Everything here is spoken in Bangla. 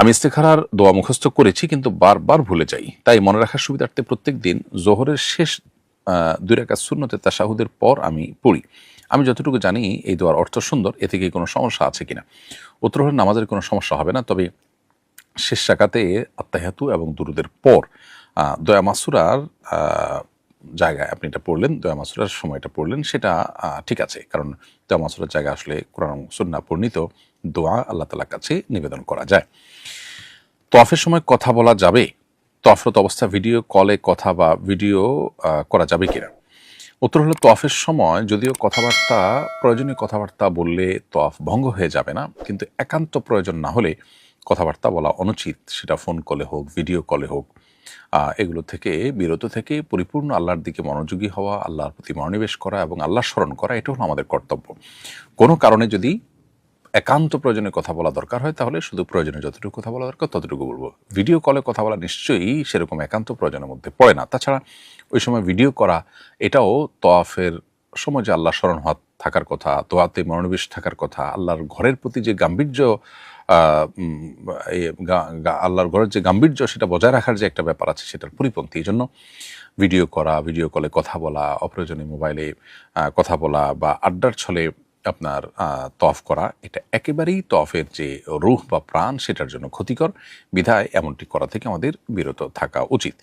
আমি ইস্তেখারার দোয়া মুখস্থ করেছি কিন্তু বারবার ভুলে যাই, তাই মনে রাখার সুবিধার্থে প্রত্যেক দিন জোহরের শেষ 2 রাকাত সুন্নতে তাশাহুদের পর আমি পড়ি। আমি যতটুকু জানি এই দোয়ার অর্থ সুন্দর, এ থেকে কোনো সমস্যা আছে কিনা? উত্তর হলো নামাজের কোনো সমস্যা হবে না, তবে শেষ রাকাতে আত্তাহিয়াতু এবং দুরুদের পর দয়া মাসুরার জায়গায় আপনি এটা পড়লেন, দয়া মাসুরার সময়টা পড়লেন, সেটা ঠিক আছে। কারণ দয়া মাসুরার জায়গায় আসলে কোরআন সুন্নাহ প্রণীত দোয়া আল্লাহ তাআলার কাছে নিবেদন করা যায়। তওয়াফের সময় কথা বলা যাবে? তওয়াফরত অবস্থা ভিডিও কলে কথা বা ভিডিও করা যাবে কিনা? উত্তর হলো তওয়াফের সময় যদিও কথাবার্তা, প্রয়োজনীয় কথাবার্তা বললে তওয়াফ ভঙ্গ হয়ে যাবে না, কিন্তু একান্ত প্রয়োজন না হলে কথাবার্তা বলা অনুচিত। সেটা ফোন কলে হোক, ভিডিও কলে হোক। এগুলো থেকে বিরত থেকে পরিপূর্ণ আল্লাহর দিকে মনোযোগী হওয়া, আল্লাহর প্রতি মনোনিবেশ করা এবং আল্লাহর স্মরণ করা, এটা হলো আমাদের কর্তব্য। কোনো কারণে যদি একান্ত প্রয়োজনে কথা বলা দরকার হয় তাহলে শুধু প্রয়োজনে যতটুকু কথা বলা দরকার ততটুকু বলবো। ভিডিও কলে কথা বলা নিশ্চয়ই সেরকম একান্ত প্রয়োজনের মধ্যে পড়ে না। তাছাড়া ওই সময় ভিডিও করা এটাও তওয়াফের সময় যে আল্লাহ স্মরণ থাকার কথা, দোয়াতে মনোনিবেশ থাকার কথা, আল্লাহর ঘরের প্রতি যে গাম্ভীর্য, আল্লাহর ঘরের যে গাম্ভীর্য সেটা বজায় রাখার যে একটা ব্যাপার আছে সেটার পরিপন্থী। এই জন্য ভিডিও করা, ভিডিও কলে কথা বলা, অপ্রয়োজনে মোবাইলে কথা বলা বা আড্ডার ছলে আপনার তওয়াফ করা, এটা একেবারেই তওয়াফের যে রূহ বা প্রাণ সেটার জন্য ক্ষতিকর। বিধায় এমনটি করা থেকে আমাদের বিরত থাকা উচিত।